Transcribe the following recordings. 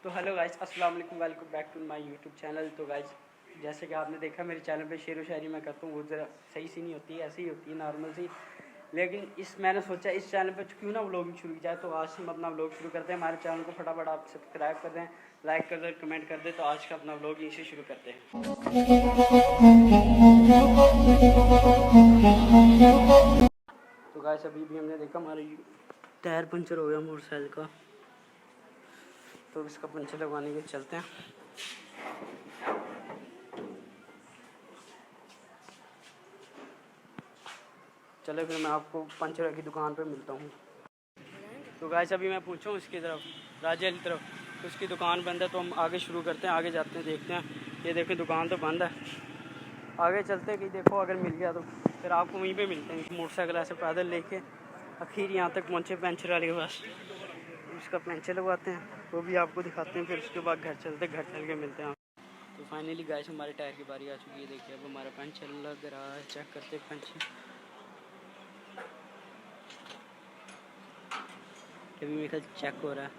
तो hello guys, अस्सलाम वालेकुम, welcome back to my YouTube channel. तो गाइस, जैसे कि आपने देखा मेरे चैनल पे शेर व शायरी मैं करता हूँ, वो ज़रा सही सी नहीं होती है, ऐसी ही होती है नॉर्मल सी। लेकिन मैंने सोचा इस चैनल पे क्यों ना व्लॉगिंग शुरू की जाए। तो आज हम अपना व्लॉग शुरू करते हैं। हमारे चैनल को फटाफट आप सब्सक्राइब कर दें, लाइक कर दें, कमेंट कर दें। तो आज का अपना व्लॉग यहीं से शुरू करते हैं। तो गाइस, अभी भी हमने देखा हमारा टायर पंचर हो गया मोटरसाइकिल का, तो इसका पंचर लगवाने के चलते हैं। चलो फिर मैं आपको पंचर की दुकान पे मिलता हूँ। तो गाइस, अभी मैं पूछूँ उसकी तरफ, राजे की तरफ, तो उसकी दुकान बंद है। तो हम आगे शुरू करते हैं, आगे जाते हैं, देखते हैं। ये देखें दुकान तो बंद है, आगे चलते हैं। कि देखो अगर मिल गया तो फिर आपको वहीं पे मिलते हैं। मोटरसाइकिल ऐसे पैदल लेके आखिर यहाँ तक पहुँचे पंचर वाले के पास, उसका पंचर लगवाते हैं, वो भी आपको दिखाते हैं। फिर उसके बाद घर चलते, घर चल के मिलते हैं। तो फाइनली गाइस, हमारे टायर की बारी आ चुकी है। देखिए अब हमारा पंचर लग रहा है, चेक करते हैं पंचर। अभी मेरे ख्याल चेक हो रहा है,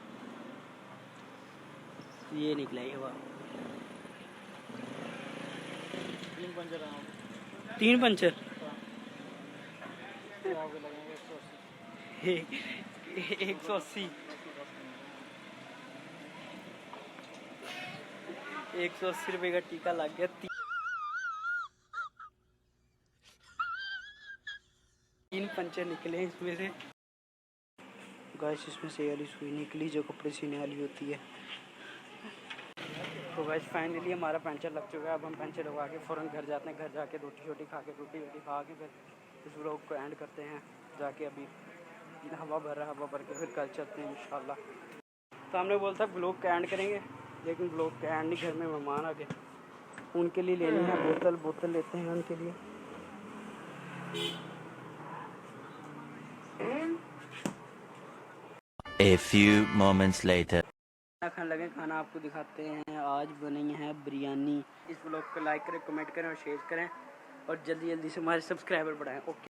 ये निकला ये हुआ। 3 पंचर हैं। 3 पंचर। आपके लगेंगे 180। 180। 180 रुपये का टीका लग गया। 3 पंचर निकले इसमें से। गाइस, इसमें से वाली सुई निकली जो कपड़े सीने वाली होती है। तो गाइस, फाइनली हमारा पंचर लग चुका है। अब हम पंचर लगवा के फ़ौरन घर जाते हैं। घर जाके रोटी वोटी खा के फिर इस व्लॉग को एंड करते हैं जाके। अभी हवा भर रहा है, हवा भर के फिर कल चलते हैं इंशाल्लाह। तो हमने बोला था व्लॉग का एंड करेंगे, लेकिन व्लॉग का एंड नहीं, घर में मेहमान आ गए, उनके लिए लेनी है बोतल लेते हैं उनके लिए। A few moments later. खाने लगे, खाना आपको दिखाते हैं। आज बनी है बिरयानी। इस व्लॉग को लाइक करें, कमेंट करें और शेयर करें, और जल्दी जल्दी से हमारे सब्सक्राइबर बढ़ाएं। ओके।